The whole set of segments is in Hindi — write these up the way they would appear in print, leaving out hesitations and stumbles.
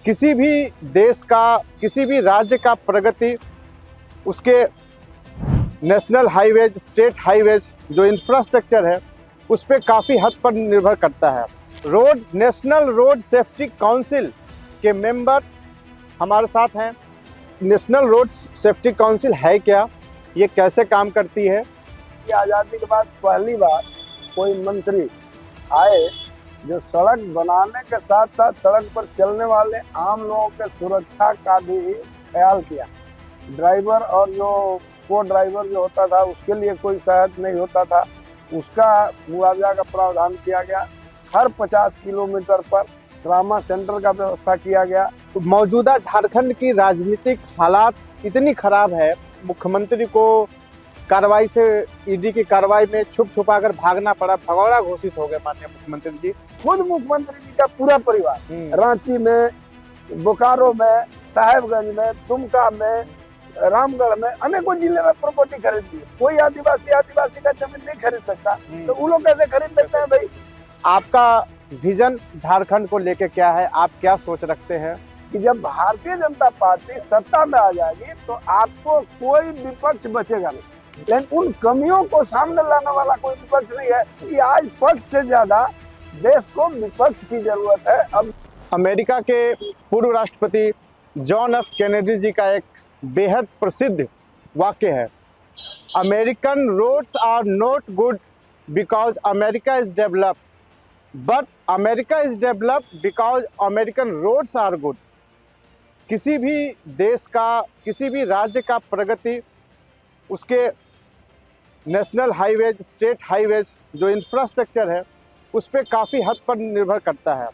किसी भी देश का, किसी भी राज्य का प्रगति उसके नेशनल हाईवेज, स्टेट हाईवेज जो इंफ्रास्ट्रक्चर है उस पर काफ़ी हद पर निर्भर करता है। नेशनल रोड सेफ्टी काउंसिल के मेंबर हमारे साथ हैं। नेशनल रोड सेफ्टी काउंसिल है क्या, ये कैसे काम करती है? कि आज़ादी के बाद पहली बार कोई मंत्री आए जो सड़क बनाने के साथ साथ सड़क पर चलने वाले आम लोगों के सुरक्षा का भी ख्याल किया। ड्राइवर और जो को ड्राइवर जो होता था उसके लिए कोई सहायता नहीं होता था, उसका मुआवजा का प्रावधान किया गया। हर 50 किलोमीटर पर ट्रामा सेंटर का व्यवस्था किया गया। तो मौजूदा झारखंड की राजनीतिक हालात इतनी खराब है, मुख्यमंत्री को कार्रवाई से, ईडी की कार्रवाई में छुप छुपा कर भागना पड़ा, भगौड़ा घोषित हो गए माननीय मुख्यमंत्री जी। खुद मुख्यमंत्री जी का पूरा परिवार रांची में, बोकारो में, साहेबगंज में, दुमका में, रामगढ़ में, अनेकों जिले में प्रॉपर्टी खरीद ली। कोई आदिवासी का जमीन नहीं खरीद सकता, तो वो लोग कैसे खरीद लेते हैं भाई? आपका विजन झारखंड को लेके क्या है, आप क्या सोच रखते हैं? कि जब भारतीय जनता पार्टी सत्ता में आ जाएगी तो आपको कोई विपक्ष बचेगा नहीं, लेकिन उन कमियों को सामने लाने वाला कोई विपक्ष नहीं है। कि आज पक्ष से ज्यादा देश को विपक्ष की जरूरत है। अब अमेरिका के पूर्व राष्ट्रपति जॉन एफ कैनेडी जी का एक बेहद प्रसिद्ध वाक्य है, American roads are not good because America is developed, but America is developed because American roads are good. किसी भी देश का, किसी भी राज्य का प्रगति उसके नेशनल हाईवेज, स्टेट हाईवेज जो इंफ्रास्ट्रक्चर है उस पर काफ़ी हद पर निर्भर करता है।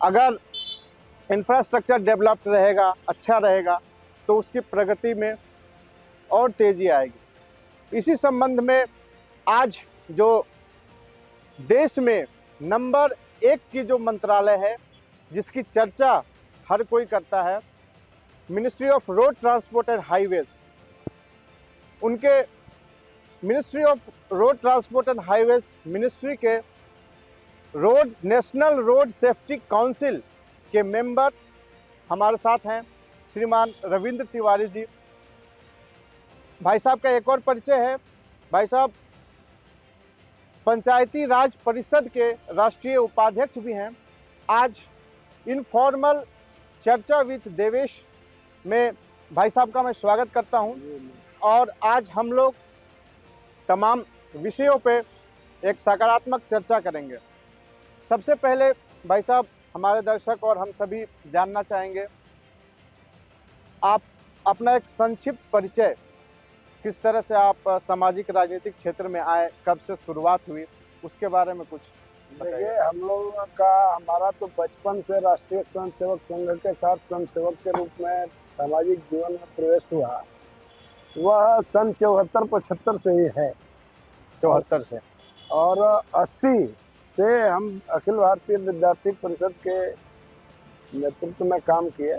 अगर इंफ्रास्ट्रक्चर डेवलप्ड रहेगा, अच्छा रहेगा, तो उसकी प्रगति में और तेज़ी आएगी। इसी संबंध में आज जो देश में नंबर 1 की जो मंत्रालय है जिसकी चर्चा हर कोई करता है, ministry of road transport and highways, उनके ministry of road transport and highways ministry के नेशनल रोड सेफ्टी काउंसिल के मेंबर हमारे साथ हैं श्रीमान रविंद्र तिवारी जी। भाई साहब का एक और परिचय है, भाई साहब पंचायती राज परिषद के राष्ट्रीय उपाध्यक्ष भी हैं। आज इनफॉर्मल चर्चा विद देवेश में भाई साहब का मैं स्वागत करता हूं, और आज हम लोग तमाम विषयों पे एक सकारात्मक चर्चा करेंगे। सबसे पहले भाई साहब, हमारे दर्शक और हम सभी जानना चाहेंगे, आप अपना एक संक्षिप्त परिचय, किस तरह से आप सामाजिक राजनीतिक क्षेत्र में आए, कब से शुरुआत हुई, उसके बारे में कुछ बताइए। देखिए, हम लोगों का, हमारा तो बचपन से राष्ट्रीय स्वयंसेवक संघ के साथ स्वयंसेवक के रूप में सामाजिक जीवन में प्रवेश हुआ, वह सन 74-75 से ही है। 74 से। और 80 से हम अखिल भारतीय विद्यार्थी परिषद के नेतृत्व में काम किए,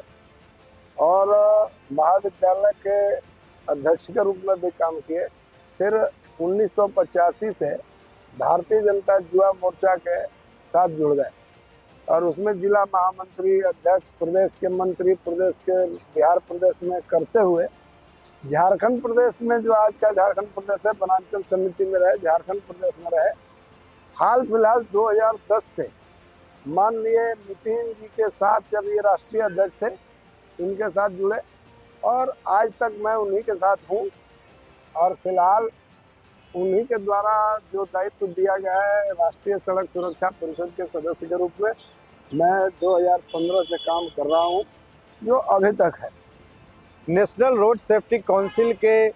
और महाविद्यालय के अध्यक्ष के रूप में भी काम किए। फिर 1985 से भारतीय जनता युवा मोर्चा के साथ जुड़ गए, और उसमें जिला महामंत्री, अध्यक्ष, प्रदेश के मंत्री, प्रदेश के बिहार प्रदेश में करते हुए झारखंड प्रदेश में, जो आज का झारखंड प्रदेश है, वनांचल समिति में रहे, झारखंड प्रदेश में रहे। हाल फिलहाल 2010 से माननीय नितिन जी के साथ, जब ये राष्ट्रीय अध्यक्ष थे, इनके साथ जुड़े, और आज तक मैं उन्हीं के साथ हूँ। और फिलहाल उन्हीं के द्वारा जो दायित्व दिया गया है राष्ट्रीय सड़क सुरक्षा परिषद के सदस्य के रूप में, मैं 2015 से काम कर रहा हूँ, जो अभी तक है। नेशनल रोड सेफ्टी काउंसिल के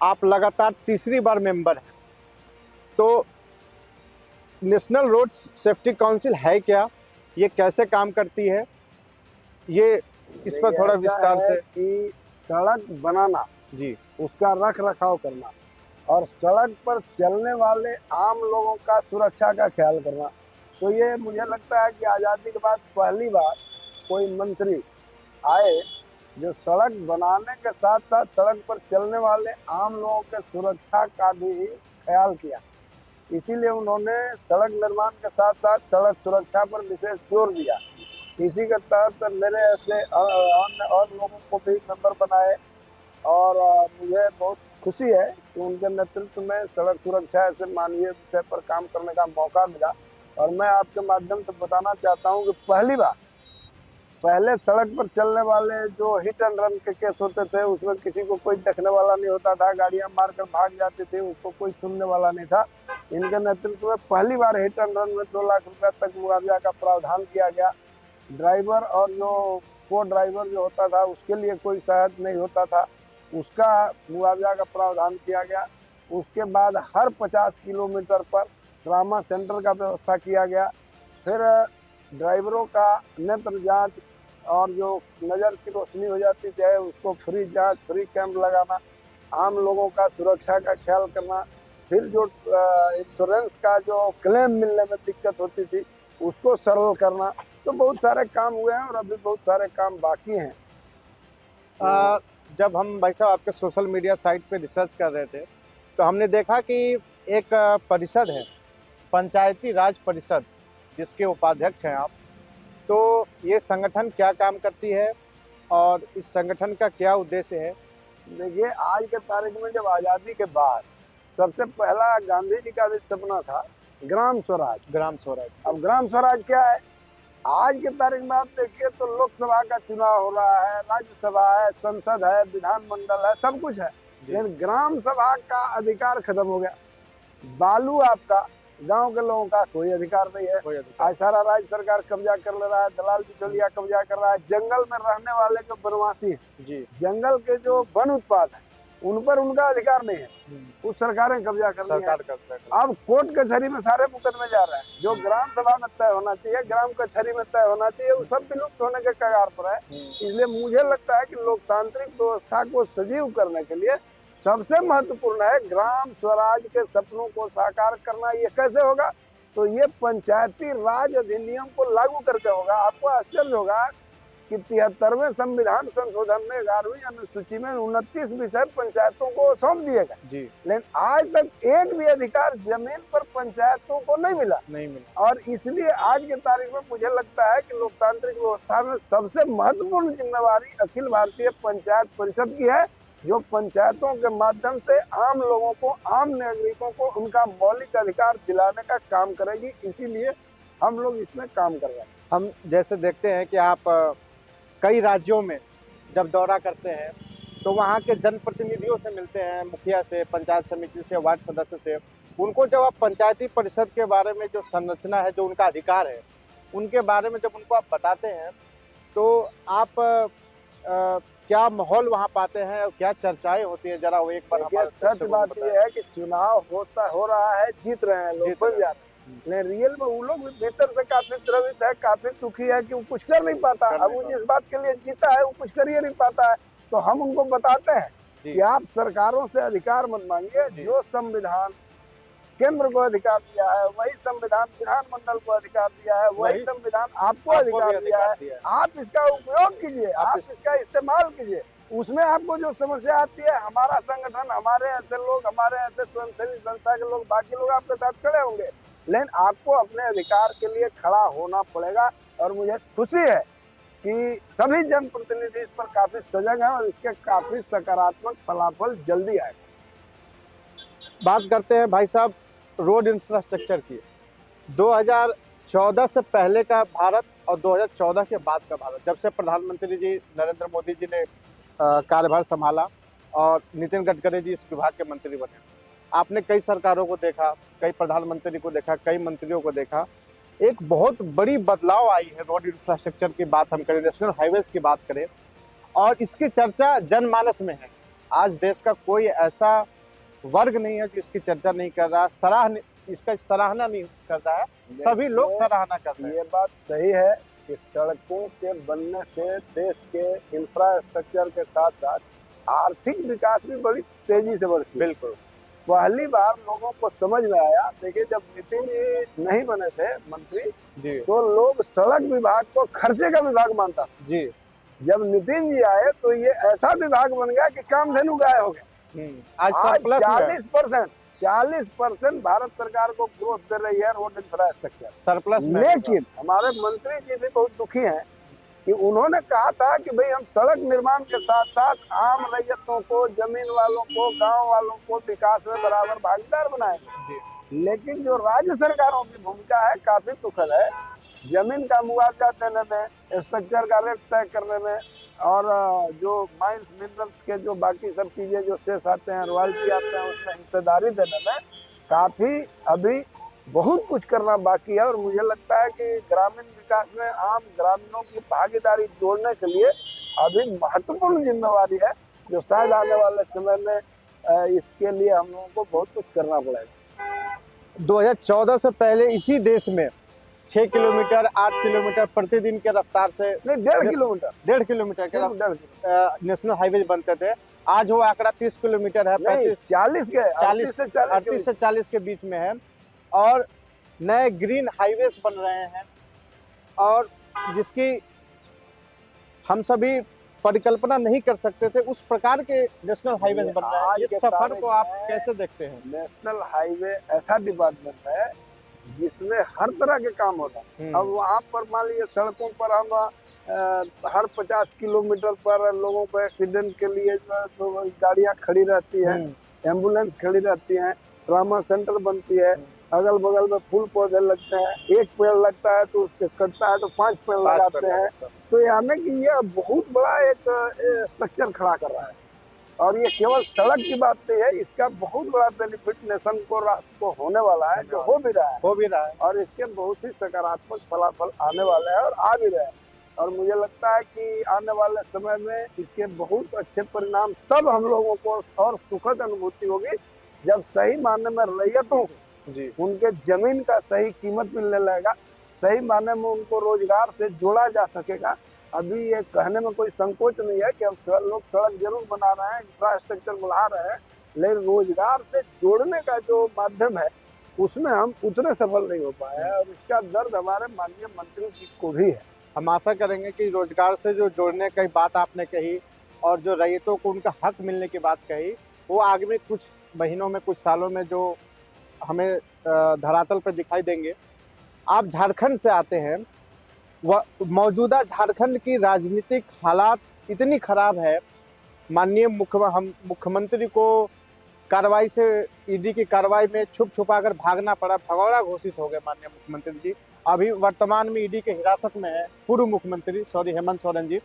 आप लगातार तीसरी बार मेंबर हैं, तो नेशनल रोड सेफ्टी काउंसिल है क्या, ये कैसे काम करती है, ये इस पर थोड़ा विस्तार से। कि सड़क बनाना जी, उसका रख रखाव करना, और सड़क पर चलने वाले आम लोगों का सुरक्षा का ख्याल करना, तो ये मुझे लगता है कि आज़ादी के बाद पहली बार कोई मंत्री आए जो सड़क बनाने के साथ साथ सड़क पर चलने वाले आम लोगों के सुरक्षा का भी ख्याल किया। इसीलिए उन्होंने सड़क निर्माण के साथ साथ सड़क सुरक्षा पर विशेष जोर दिया। इसी के तहत मेरे ऐसे अन्य और लोगों को भी मेंबर बनाए और मुझे बहुत खुशी है कि उनके नेतृत्व में सड़क सुरक्षा ऐसे मानवीय विषय पर काम करने का मौका मिला। और मैं आपके माध्यम से बताना चाहता हूं कि पहली बार पहले सड़क पर चलने वाले जो हिट एंड रन के केस होते थे उसमें किसी को कोई देखने वाला नहीं होता था, गाड़ियां मारकर भाग जाती थी, उसको कोई सुनने वाला नहीं था। इनके नेतृत्व में पहली बार हिट एंड रन में 2 लाख रुपया तक मुआवजा का प्रावधान किया गया। ड्राइवर और जो को ड्राइवर जो होता था उसके लिए कोई सहायता नहीं होता था, उसका मुआवजा का प्रावधान किया गया। उसके बाद हर 50 किलोमीटर पर ट्रामा सेंटर का व्यवस्था किया गया। फिर ड्राइवरों का नेत्र जांच और जो नज़र की रोशनी हो जाती है उसको फ्री जांच, फ्री कैंप लगाना, आम लोगों का सुरक्षा का ख्याल करना, फिर जो इंश्योरेंस का जो क्लेम मिलने में दिक्कत होती थी उसको सरल करना। तो बहुत सारे काम हुए हैं और अभी बहुत सारे काम बाकी हैं। जब हम भाई साहब आपके सोशल मीडिया साइट पे रिसर्च कर रहे थे तो हमने देखा कि एक परिषद है, पंचायती राज परिषद, जिसके उपाध्यक्ष हैं आप। तो ये संगठन क्या काम करती है और इस संगठन का क्या उद्देश्य है? देखिए, आज के तारीख में जब आज़ादी के बाद सबसे पहला गांधी जी का भी सपना था ग्राम स्वराज। ग्राम स्वराज। अब ग्राम स्वराज क्या है? आज के तारीख में आप देखिए तो लोकसभा का चुनाव हो रहा है, राज्यसभा है, संसद है, विधानमंडल है, सब कुछ है, लेकिन ग्राम सभा का अधिकार खत्म हो गया। बालू आपका गांव के लोगों का कोई अधिकार नहीं है। आज सारा राज्य सरकार कब्जा कर ले रहा है, दलाल बिचौलिया कब्जा कर रहा है। जंगल में रहने वाले जो वनवासी हैं जी, जंगल जंगल के जो वन उत्पाद है उन पर उनका अधिकार नहीं है, उस सरकारें कब्जा कर ली है। अब कोर्ट कचहरी में सारे मुकदमे जा रहे हैं। जो ग्राम सभा में तय होना चाहिए, ग्राम कचहरी में तय होना चाहिए, वो सब विलुप्त होने के कगार पर है। इसलिए मुझे लगता है कि लोकतांत्रिक व्यवस्था को सजीव करने के लिए सबसे महत्वपूर्ण है ग्राम स्वराज के सपनों को साकार करना। ये कैसे होगा? तो ये पंचायती राज अधिनियम को लागू करके होगा। आपको आश्चर्य होगा कि 73वें संविधान संशोधन में 11वीं अनुसूची में 29 विषय पंचायतों को सौंप दिए गए, लेकिन आज तक एक भी अधिकार जमीन पर पंचायतों को नहीं मिला। और इसलिए आज के तारीख में मुझे लगता है कि लोकतांत्रिक व्यवस्था में सबसे महत्वपूर्ण जिम्मेवारी अखिल भारतीय पंचायत परिषद की है, जो पंचायतों के माध्यम से आम लोगों को, आम नागरिकों को उनका मौलिक अधिकार दिलाने का काम करेगी। इसीलिए हम लोग इसमें काम कर रहे हैं। हम जैसे देखते हैं कि आप कई राज्यों में जब दौरा करते हैं तो वहाँ के जनप्रतिनिधियों से मिलते हैं, मुखिया से, पंचायत समिति से, वार्ड सदस्य से। उनको जब आप पंचायती परिषद के बारे में जो संरचना है, जो उनका अधिकार है, उनके बारे में जब उनको आप बताते हैं तो आप क्या माहौल वहाँ पाते हैं और क्या चर्चाएं होती है? जरा वो एक बार। सच बात यह है कि चुनाव हो रहा है, जीत रहे हैं लोग, बन जाते हैं, लेकिन रियल में वो लोग भीतर से काफी द्रवित है, काफी दुखी है कि वो कुछ कर नहीं पाता। अब वो जिस बात के लिए जीता है वो कुछ कर ही नहीं पाता है। तो हम उनको बताते हैं कि आप सरकारों से अधिकार मत मांगिए, जो संविधान केंद्र को अधिकार दिया है, वही संविधान विधानमंडल को अधिकार दिया है, वही संविधान आपको अधिकार दिया है। आप इसका उपयोग कीजिए, आप इसका इस्तेमाल कीजिए। उसमें आपको जो समस्या आती है, हमारा संगठन, हमारे ऐसे लोग, हमारे ऐसे स्वयंसेवी संस्था के लोग, बाकी लोग आपके साथ खड़े होंगे, लेकिन आपको अपने अधिकार के लिए खड़ा होना पड़ेगा। और मुझे खुशी है कि सभी जनप्रतिनिधि इस पर काफी सजग हैं और इसके काफी सकारात्मक फलाफल जल्दी आएगा। बात करते हैं भाई साहब रोड इंफ्रास्ट्रक्चर की। 2014 से पहले का भारत और 2014 के बाद का भारत, जब से प्रधानमंत्री जी नरेंद्र मोदी जी ने कार्यभार संभाला और नितिन गडकरी जी इस विभाग के मंत्री बने, आपने कई सरकारों को देखा, कई प्रधानमंत्री को देखा, कई मंत्रियों को देखा। एक बहुत बड़ी बदलाव आई है रोड इंफ्रास्ट्रक्चर की बात हम करें, नेशनल हाईवेज की बात करें, और इसकी चर्चा जनमानस में है। आज देश का कोई ऐसा वर्ग नहीं है जिसकी चर्चा नहीं कर रहा, इसका सराहना नहीं कर रहा है, सभी लोग सराहना कर रहे हैं। ये बात सही है कि सड़कों के बनने से देश के इंफ्रास्ट्रक्चर के साथ साथ आर्थिक विकास भी बड़ी तेजी से बढ़ती है। बिल्कुल, पहली बार लोगों को समझ में आया। देखिए, जब नितिन जी नहीं बने थे मंत्री जी, तो लोग सड़क विभाग को खर्चे का विभाग मानता था जी। जब नितिन जी आए तो ये ऐसा विभाग बन गया कि कामधेनु गाय हो गया। आज 40% 40% भारत सरकार को ग्रोथ दे रही है रोड इंफ्रास्ट्रक्चर, सरप्लस में। लेकिन हमारे मंत्री जी भी बहुत दुखी हैं कि उन्होंने कहा था कि भाई हम सड़क निर्माण के साथ साथ आम रैयतों को, जमीन वालों को, गांव वालों को विकास में बराबर भागीदार बनाएंगे। लेकिन जो राज्य सरकारों की भूमिका है काफी दुखद है। जमीन का मुआवजा देने में, स्ट्रक्चर का रेट तय करने में, और जो माइंस मिनरल्स के जो बाकी सब चीजें जो सेस आते हैं, रॉयल्टी आते हैं, उसमें हिस्सेदारी देने में काफी अभी बहुत कुछ करना बाकी है। और मुझे लगता है कि ग्रामीण विकास में आम ग्रामीणों की भागीदारी जोड़ने के लिए अभी महत्वपूर्ण जिम्मेवारी है, जो शायद आने वाले समय में इसके लिए हम लोगों को बहुत कुछ करना पड़ेगा। 2014 से पहले इसी देश में 6 किलोमीटर 8 किलोमीटर प्रतिदिन के रफ्तार से, नहीं 1.5 किलोमीटर, 1.5 किलोमीटर के 1.5 किलोमीटर नेशनल हाईवे बनते थे। आज वो आंकड़ा 30 किलोमीटर है, 40 के 38 से 40 के बीच में है। और नए ग्रीन हाईवेज बन रहे हैं और जिसकी हम सभी परिकल्पना नहीं कर सकते थे, उस प्रकार के नेशनल हाईवेज बन रहे हैं। इस सफर को आप कैसे देखते हैं? नेशनल हाईवे ऐसा डिपार्टमेंट है जिसमें हर तरह के काम होता है। अब वहाँ पर मान लीजिए सड़कों पर हम हर 50 किलोमीटर पर लोगों को एक्सीडेंट के लिए तो गाड़ियाँ खड़ी रहती हैं, एम्बुलेंस खड़ी रहती हैं, ट्रॉमा सेंटर बनती है, अगल बगल में फूल पौधे लगते हैं। एक पेड़ लगता है तो उसके कटता है तो 5 पेड़ लगाते हैं। तो यानी कि ये बहुत बड़ा एक स्ट्रक्चर खड़ा कर रहा है। और ये केवल सड़क की बात नहीं है, इसका बहुत बड़ा बेनिफिट नेशन को, राष्ट्र को होने वाला है, जो हो भी रहा है और इसके बहुत ही सकारात्मक फलाफल आने वाले हैं और आ भी रहे हैं। और मुझे लगता है कि आने वाले समय में इसके बहुत अच्छे परिणाम तब हम लोगों को और सुखद अनुभूति होगी जब सही मायने में रैयतों को उनके जमीन का सही कीमत मिलने लगेगा, सही मायने में उनको रोजगार से जोड़ा जा सकेगा। अभी ये कहने में कोई संकोच नहीं है कि हम लोग सड़क जरूर बना रहे हैं, इंफ्रास्ट्रक्चर बढ़ा रहे हैं, लेकिन रोजगार से जोड़ने का जो माध्यम है उसमें हम उतने सफल नहीं हो पाए हैं। और इसका दर्द हमारे माननीय मंत्री जी को भी है। हम आशा करेंगे कि रोजगार से जो जोड़ने की बात आपने कही और जो रैयतों को उनका हक मिलने की बात कही, वो आगामी कुछ महीनों में, कुछ सालों में जो हमें धरातल पर दिखाई देंगे। आप झारखंड से आते हैं, मौजूदा झारखंड की राजनीतिक हालात इतनी खराब है, माननीय मुख्यमंत्री को कार्रवाई से, ईडी की कार्रवाई में छुप छुपा कर भागना पड़ा, भगौड़ा घोषित हो गए माननीय मुख्यमंत्री जी। अभी वर्तमान में ईडी के हिरासत में है पूर्व मुख्यमंत्री हेमंत सोरेन जी।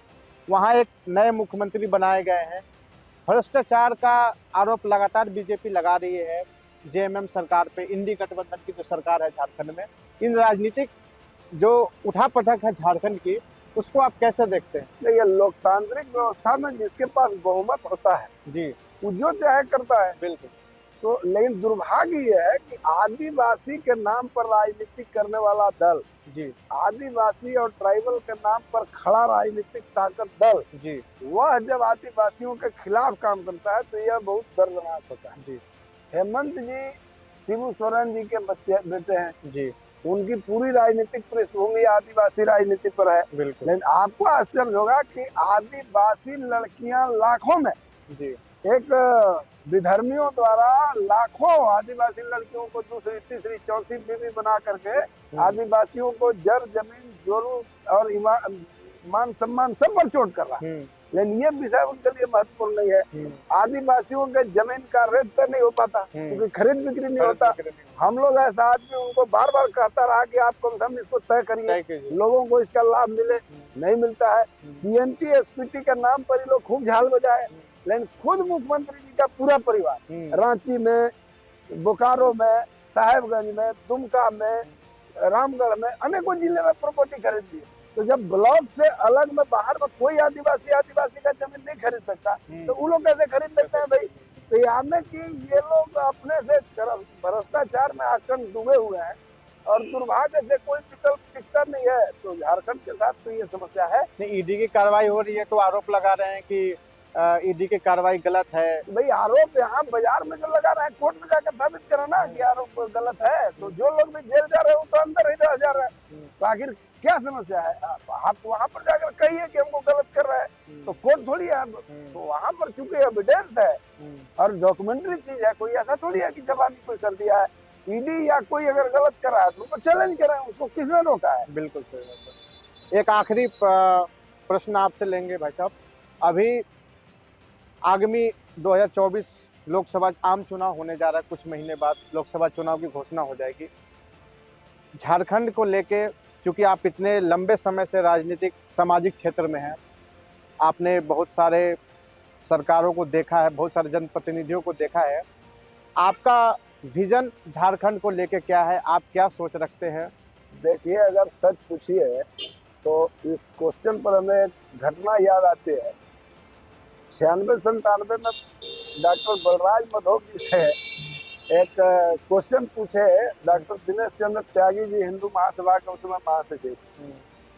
वहाँ एक नए मुख्यमंत्री बनाए गए हैं। भ्रष्टाचार का आरोप लगातार बीजेपी लगा रही है जेएमएम सरकार पे, इंडी गठबंधन की जो सरकार है झारखंड में। इन राजनीतिक जो उठापटक है झारखंड की, उसको आप कैसे देखते हैं? देखिए, लोकतांत्रिक व्यवस्था में जिसके पास बहुमत होता है जी, वो जो चाहे करता है। बिल्कुल। तो लेकिन दुर्भाग्य ये है कि आदिवासी के नाम पर राजनीति करने वाला दल, जी, आदिवासी और ट्राइबल के नाम पर खड़ा राजनीतिक ताकत दल, जी, वह जब आदिवासियों के खिलाफ काम करता है तो यह बहुत दर्दनाक होता है। जी, हेमंत जी शिबू सोरेन जी के बेटे हैं, जी, उनकी पूरी राजनीतिक पृष्ठभूमि आदिवासी राजनीति पर है। बिल्कुल। लेकिन आपको आश्चर्य होगा कि आदिवासी लड़कियां लाखों में, जी, एक विधर्मियों द्वारा लाखों आदिवासी लड़कियों को दूसरी, तीसरी, चौथी बीवी बना करके आदिवासियों को जर, जमीन, जोरू और मान सम्मान सब पर चोट कर रहा है। लेकिन ये विषय उनके लिए महत्वपूर्ण नहीं है। आदिवासियों के जमीन का रेट तय नहीं हो पाता क्योंकि खरीद बिक्री नहीं होता। हम लोग ऐसा आदमी उनको बार बार कहता रहा कि आप कम से कम इसको तय करिए, लोगों को इसका लाभ मिले, नहीं मिलता है। सीएनटी एसपीटी के नाम पर ये लोग खूब झाल बजाए, लेकिन खुद मुख्यमंत्री जी का पूरा परिवार रांची में, बोकारो में, साहेबगंज में, दुमका में, रामगढ़ में, अनेकों जिले में प्रॉपर्टी खरीद ली। तो जब ब्लॉक से अलग में बाहर में कोई आदिवासी का जमीन नहीं खरीद सकता तो वो लोग कैसे खरीद लेते हैं भाई? तो यानी कि ये लोग अपने से भ्रष्टाचार में आकर डूबे हुए हैं और दुर्भाग्य से कोई विकल्प दिखता नहीं है। तो झारखंड के साथ तो ये समस्या है। नहीं, ईडी की कार्रवाई हो रही है तो आरोप लगा रहे हैं कि ईडी की कार्रवाई गलत है। भाई आरोप यहाँ बाजार में जो लगा रहे हैं, कोर्ट में जाकर साबित करो ना कि आरोप गलत है। तो जो लोग भी जेल जा रहे हो तो अंदर ही रह जा रहे हैं, तो आखिर क्या समस्या है? आप वहां पर जाकर कहिए कि हमको गलत कर रहा है, तो कोर्ट थोड़ी है। तो वहां पर चूंकि एविडेंस है और डॉक्यूमेंट्री चीज है, कोई ऐसा थोड़ी है कि जबानी कोई कर दिया है। ईडी या कोई अगर गलत कर रहा है तो उनको चैलेंज करें, उसको किसने रोका है। बिल्कुल सही बात है। एक आखिरी प्रश्न आपसे लेंगे भाई साहब। अभी आगामी 2024 लोकसभा आम चुनाव होने जा रहा है, कुछ महीने बाद लोकसभा चुनाव की घोषणा हो जाएगी। झारखंड को लेके, क्योंकि आप इतने लंबे समय से राजनीतिक सामाजिक क्षेत्र में हैं, आपने बहुत सारे सरकारों को देखा है, बहुत सारे जनप्रतिनिधियों को देखा है, आपका विजन झारखंड को लेके क्या है? आप क्या सोच रखते हैं? देखिए, अगर सच पूछिए तो इस क्वेश्चन पर हमें एक घटना याद आती है। 96-97 में डॉक्टर बलराज मधोक जी से एक क्वेश्चन पूछे डॉक्टर दिनेश चंद्र त्यागी जी, हिंदू महासभा के उस समय महासचिव।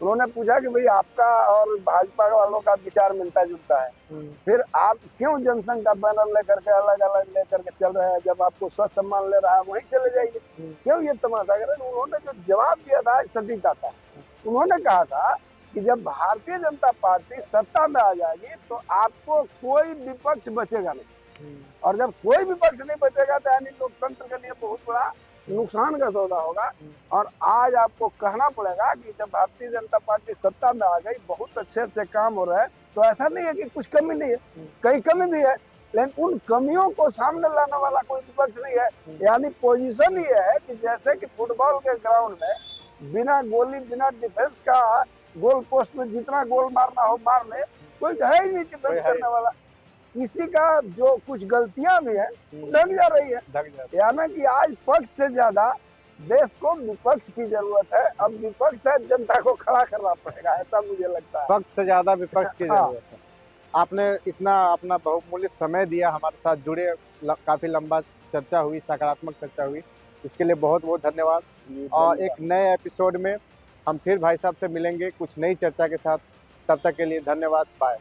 उन्होंने पूछा कि भाई आपका और भाजपा वालों का विचार मिलता जुलता है, फिर आप क्यों जनसंघ का बैनर लेकर के अलग अलग लेकर के चल रहे हैं? जब आपको स्वस्थ सम्मान ले रहा है वहीं चले जाइए, क्यों ये तमाशा कर रहे हैं? उन्होंने जो जवाब दिया था सटीक था। उन्होंने कहा था कि जब भारतीय जनता पार्टी सत्ता में आ जाएगी तो आपको कोई विपक्ष बचेगा नहीं, और जब कोई विपक्ष नहीं बचेगा तो यानी लोकतंत्र के लिए बहुत बड़ा नुकसान का सौदा होगा। और आज आपको कहना पड़ेगा कि जब भारतीय जनता पार्टी सत्ता में आ गई, बहुत अच्छे अच्छे काम हो रहे हैं, तो ऐसा नहीं है कि कुछ कमी नहीं है, कई कमी भी है, लेकिन उन कमियों को सामने लाने वाला कोई विपक्ष नहीं है। यानी पोजीशन ये है कि जैसे कि फुटबॉल के ग्राउंड में बिना गोली, बिना डिफेंस का गोल पोस्ट में जितना गोल मारना हो मार ले, कोई है ही नहीं डिफेंस करने वाला। इसी का जो कुछ गलतियां भी है ढक जा रही है। यानी कि आज पक्ष से ज्यादा देश को विपक्ष की जरूरत है। अब विपक्ष है, जनता को खड़ा करना पड़ेगा, ऐसा मुझे लगता है। पक्ष से ज्यादा विपक्ष की जरूरत है। आपने इतना अपना बहुमूल्य समय दिया, हमारे साथ जुड़े, काफी लंबा चर्चा हुई, सकारात्मक चर्चा हुई, इसके लिए बहुत बहुत धन्यवाद। और एक नए एपिसोड में हम फिर भाई साहब से मिलेंगे कुछ नई चर्चा के साथ। तब तक के लिए धन्यवाद, बाय।